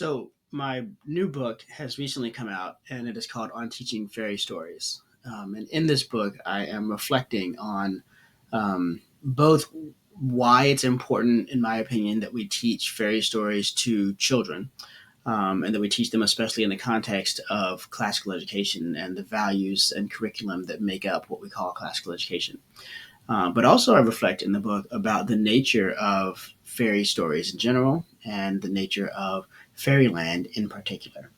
So my new book has recently come out, and it is called "On Teaching Fairy Stories." And in this book, I am reflecting on both why it's important, in my opinion, that we teach fairy stories to children, and that we teach them, especially in the context of classical education and the values and curriculum that make up what we call classical education. But also, I reflect in the book about the nature of fairy stories in general and the nature of Fairyland in particular.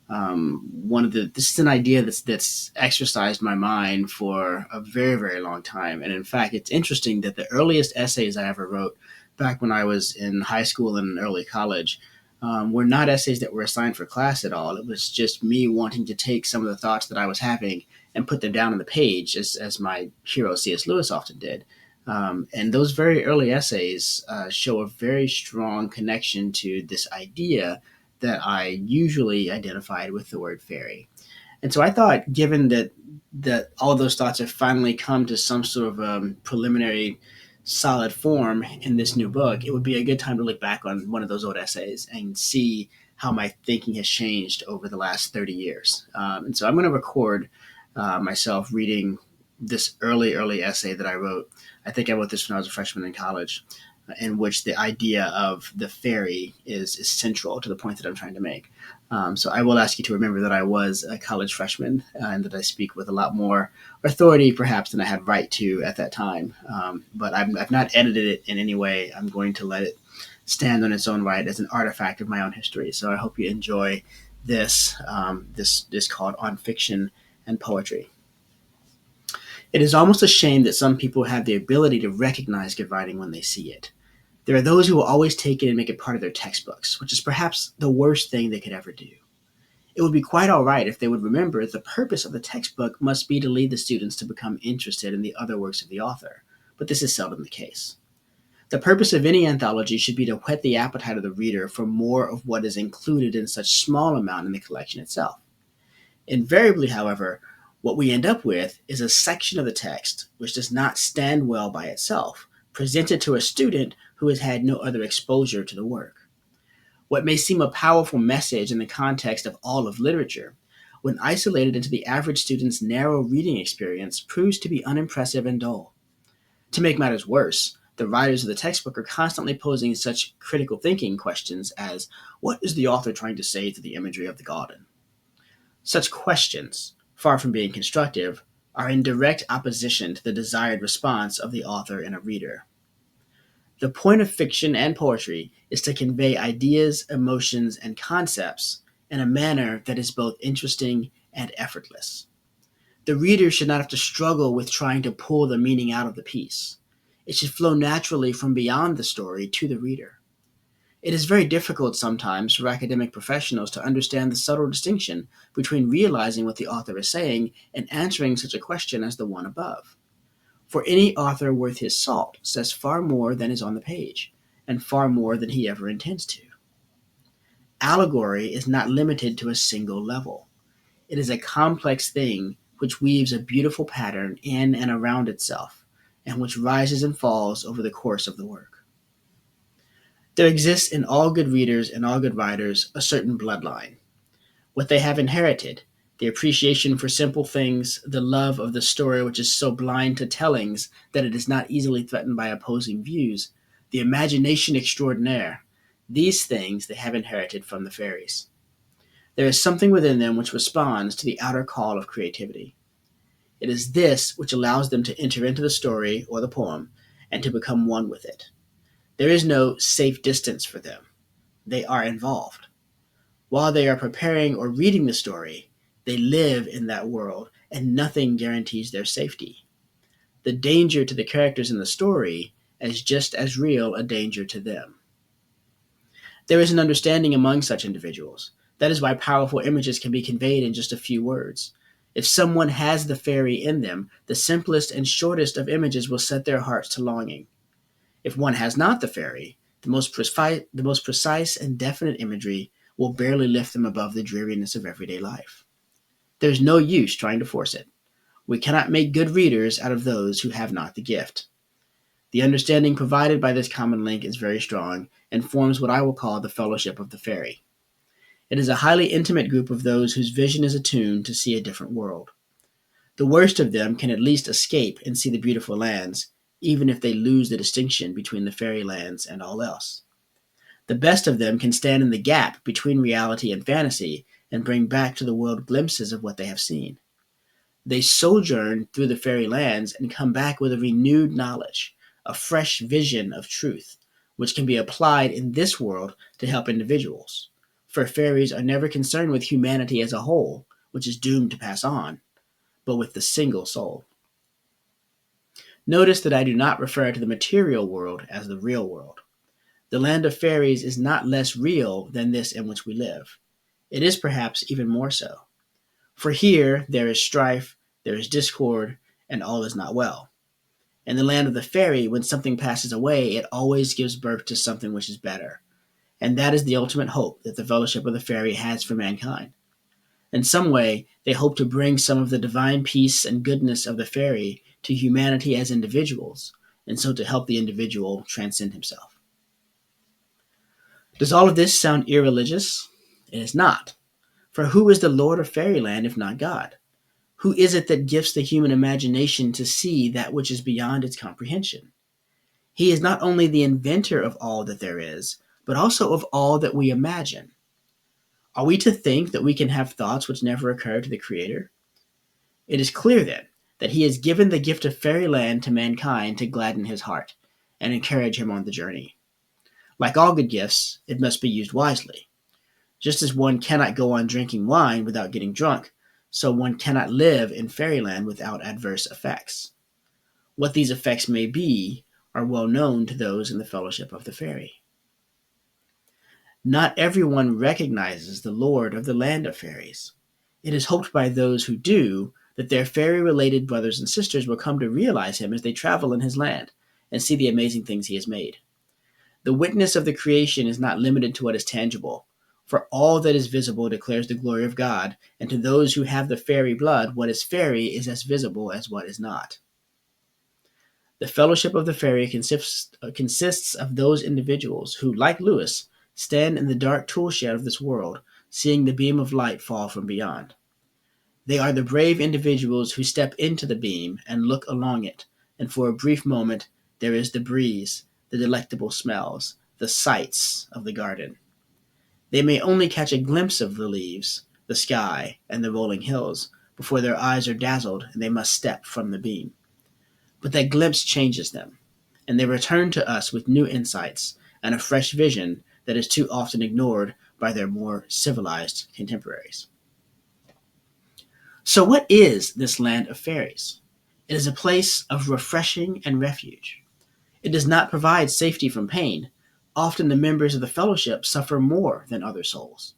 This is an idea that's exercised my mind for a very, very long time. And in fact, it's interesting that the earliest essays I ever wrote back when I was in high school and early college were not essays that were assigned for class at all. It was just me wanting to take some of the thoughts that I was having and put them down on the page, as my hero C.S. Lewis often did. And those very early essays show a very strong connection to this idea that I usually identified with the word fairy. And so I thought, given that all those thoughts have finally come to some sort of preliminary solid form in this new book, it would be a good time to look back on one of those old essays and see how my thinking has changed over the last 30 years. And so I'm going to record myself reading this early essay that I wrote. I think I wrote this when I was a freshman in college, in which the idea of the fairy is central to the point that I'm trying to make. So I will ask you to remember that I was a college freshman and that I speak with a lot more authority, perhaps, than I had right to at that time. But I've not edited it in any way. I'm going to let it stand on its own right as an artifact of my own history. So I hope you enjoy this called On Fiction and Poetry. It is almost a shame that some people have the ability to recognize good writing when they see it. There are those who will always take it and make it part of their textbooks, which is perhaps the worst thing they could ever do. It would be quite all right if they would remember that the purpose of the textbook must be to lead the students to become interested in the other works of the author, but this is seldom the case. The purpose of any anthology should be to whet the appetite of the reader for more of what is included in such small amount in the collection itself. Invariably, however, what we end up with is a section of the text which does not stand well by itself, presented to a student who has had no other exposure to the work. What may seem a powerful message in the context of all of literature, when isolated into the average student's narrow reading experience, proves to be unimpressive and dull. To make matters worse, the writers of the textbook are constantly posing such critical thinking questions as, what is the author trying to say through the imagery of the garden? Such questions, far from being constructive, are in direct opposition to the desired response of the author and a reader. The point of fiction and poetry is to convey ideas, emotions, and concepts in a manner that is both interesting and effortless. The reader should not have to struggle with trying to pull the meaning out of the piece. It should flow naturally from beyond the story to the reader. It is very difficult sometimes for academic professionals to understand the subtle distinction between realizing what the author is saying and answering such a question as the one above. For any author worth his salt says far more than is on the page, and far more than he ever intends to. Allegory is not limited to a single level. It is a complex thing which weaves a beautiful pattern in and around itself, and which rises and falls over the course of the work. There exists in all good readers and all good writers a certain bloodline. What they have inherited, the appreciation for simple things, the love of the story which is so blind to tellings that it is not easily threatened by opposing views, the imagination extraordinaire, these things they have inherited from the fairies. There is something within them which responds to the outer call of creativity. It is this which allows them to enter into the story or the poem and to become one with it. There is no safe distance for them. They are involved. While they are preparing or reading the story, they live in that world, and nothing guarantees their safety. The danger to the characters in the story is just as real a danger to them. There is an understanding among such individuals. That is why powerful images can be conveyed in just a few words. If someone has the fairy in them, the simplest and shortest of images will set their hearts to longing. If one has not the fairy, the most precise and definite imagery will barely lift them above the dreariness of everyday life. There's no use trying to force it. We cannot make good readers out of those who have not the gift. The understanding provided by this common link is very strong and forms what I will call the fellowship of the fairy. It is a highly intimate group of those whose vision is attuned to see a different world. The worst of them can at least escape and see the beautiful lands, even if they lose the distinction between the fairy lands and all else. The best of them can stand in the gap between reality and fantasy and bring back to the world glimpses of what they have seen. They sojourn through the fairy lands and come back with a renewed knowledge, a fresh vision of truth, which can be applied in this world to help individuals. For fairies are never concerned with humanity as a whole, which is doomed to pass on, but with the single soul. Notice that I do not refer to the material world as the real world. The land of fairies is not less real than this in which we live. It is perhaps even more so. For here there is strife, there is discord, and all is not well. In the land of the fairy, when something passes away, it always gives birth to something which is better. And that is the ultimate hope that the Fellowship of the Fairy has for mankind. In some way, they hope to bring some of the divine peace and goodness of the fairy to humanity as individuals, and so to help the individual transcend himself. Does all of this sound irreligious? It is not. For who is the Lord of Fairyland if not God? Who is it that gifts the human imagination to see that which is beyond its comprehension? He is not only the inventor of all that there is, but also of all that we imagine. Are we to think that we can have thoughts which never occurred to the Creator? It is clear, then, that He has given the gift of Fairyland to mankind to gladden his heart and encourage him on the journey. Like all good gifts, it must be used wisely. Just as one cannot go on drinking wine without getting drunk, so one cannot live in Fairyland without adverse effects. What these effects may be are well known to those in the Fellowship of the Fairy. Not everyone recognizes the Lord of the Land of Fairies. It is hoped by those who do that their fairy-related brothers and sisters will come to realize him as they travel in his land and see the amazing things he has made. The witness of the creation is not limited to what is tangible, for all that is visible declares the glory of God, and to those who have the fairy blood, what is fairy is as visible as what is not. The Fellowship of the Fairy consists of those individuals who, like Lewis, stand in the dark toolshed of this world, seeing the beam of light fall from beyond. They are the brave individuals who step into the beam and look along it, and for a brief moment there is the breeze, the delectable smells, the sights of the garden. They may only catch a glimpse of the leaves, the sky, and the rolling hills before their eyes are dazzled and they must step from the beam. But that glimpse changes them, and they return to us with new insights and a fresh vision that is too often ignored by their more civilized contemporaries. So what is this land of fairies? It is a place of refreshing and refuge. It does not provide safety from pain. Often the members of the fellowship suffer more than other souls.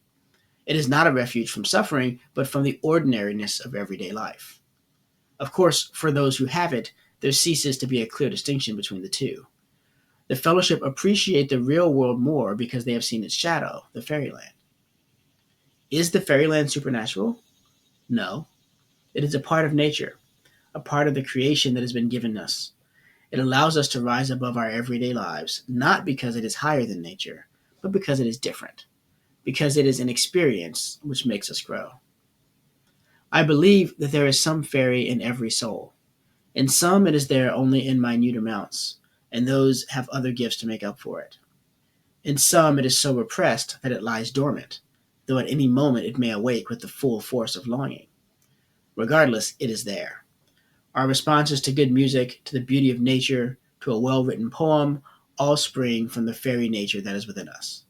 It is not a refuge from suffering, but from the ordinariness of everyday life. Of course, for those who have it, there ceases to be a clear distinction between the two. The fellowship appreciate the real world more because they have seen its shadow, the fairyland. Is the fairyland supernatural? No. It is a part of nature, a part of the creation that has been given us. It allows us to rise above our everyday lives, not because it is higher than nature, but because it is different, because it is an experience which makes us grow. I believe that there is some fairy in every soul. In some it is there only in minute amounts, and those have other gifts to make up for it. In some it is so repressed that it lies dormant, though at any moment it may awake with the full force of longing. Regardless, it is there. Our responses to good music, to the beauty of nature, to a well-written poem, all spring from the fairy nature that is within us.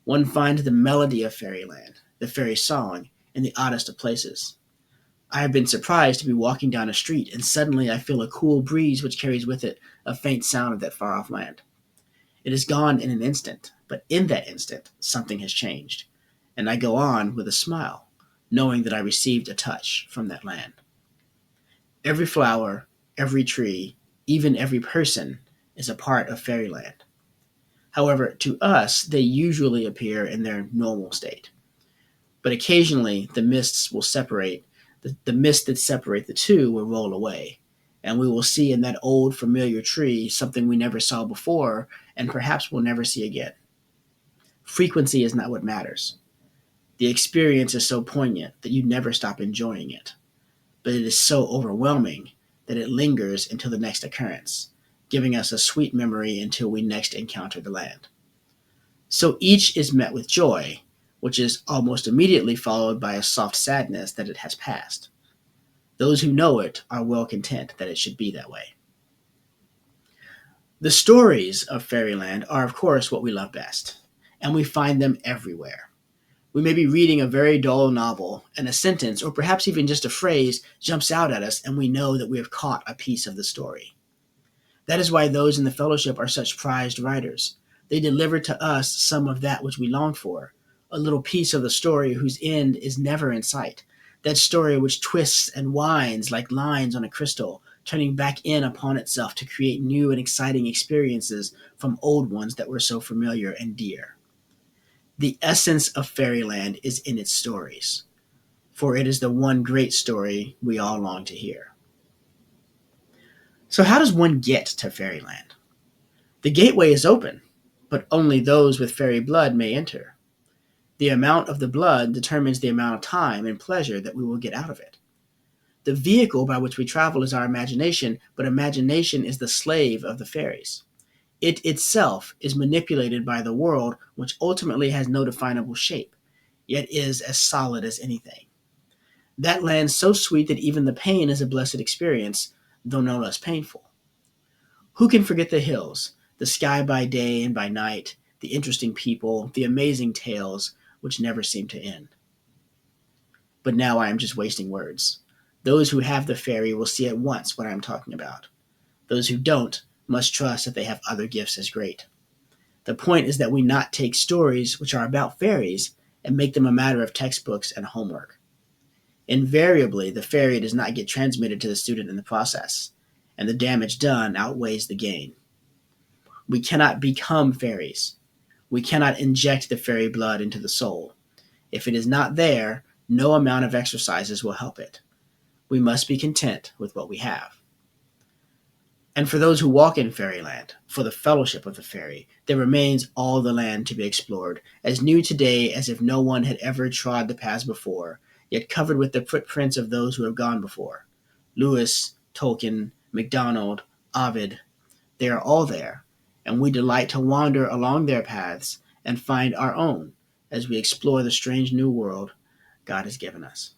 One finds the melody of fairyland, the fairy song, in the oddest of places. I have been surprised to be walking down a street, and suddenly I feel a cool breeze which carries with it a faint sound of that far-off land. It is gone in an instant, but in that instant something has changed, and I go on with a smile, knowing that I received a touch from that land. Every flower, every tree, even every person is a part of fairyland. However, to us, they usually appear in their normal state. But occasionally, the mist that separate the two will roll away, and we will see in that old familiar tree something we never saw before and perhaps will never see again. Frequency is not what matters. The experience is so poignant that you never stop enjoying it, but it is so overwhelming that it lingers until the next occurrence, giving us a sweet memory until we next encounter the land. So each is met with joy, which is almost immediately followed by a soft sadness that it has passed. Those who know it are well content that it should be that way. The stories of Fairyland are, of course, what we love best, and we find them everywhere. We may be reading a very dull novel, and a sentence, or perhaps even just a phrase, jumps out at us, and we know that we have caught a piece of the story. That is why those in the fellowship are such prized writers. They deliver to us some of that which we long for, a little piece of the story whose end is never in sight, that story which twists and winds like lines on a crystal, turning back in upon itself to create new and exciting experiences from old ones that were so familiar and dear. The essence of Fairyland is in its stories, for it is the one great story we all long to hear. So, how does one get to Fairyland? The gateway is open, but only those with fairy blood may enter. The amount of the blood determines the amount of time and pleasure that we will get out of it. The vehicle by which we travel is our imagination, but imagination is the slave of the fairies. It itself is manipulated by the world, which ultimately has no definable shape, yet is as solid as anything. That land so sweet that even the pain is a blessed experience, though no less painful. Who can forget the hills, the sky by day and by night, the interesting people, the amazing tales, which never seem to end? But now I am just wasting words. Those who have the fairy will see at once what I am talking about. Those who don't must trust that they have other gifts as great. The point is that we not take stories which are about fairies and make them a matter of textbooks and homework. Invariably, the fairy does not get transmitted to the student in the process, and the damage done outweighs the gain. We cannot become fairies. We cannot inject the fairy blood into the soul. If it is not there, no amount of exercises will help it. We must be content with what we have. And for those who walk in Fairyland, for the fellowship of the fairy, there remains all the land to be explored, as new today as if no one had ever trod the paths before, yet covered with the footprints of those who have gone before. Lewis, Tolkien, MacDonald, Ovid, they are all there, and we delight to wander along their paths and find our own as we explore the strange new world God has given us.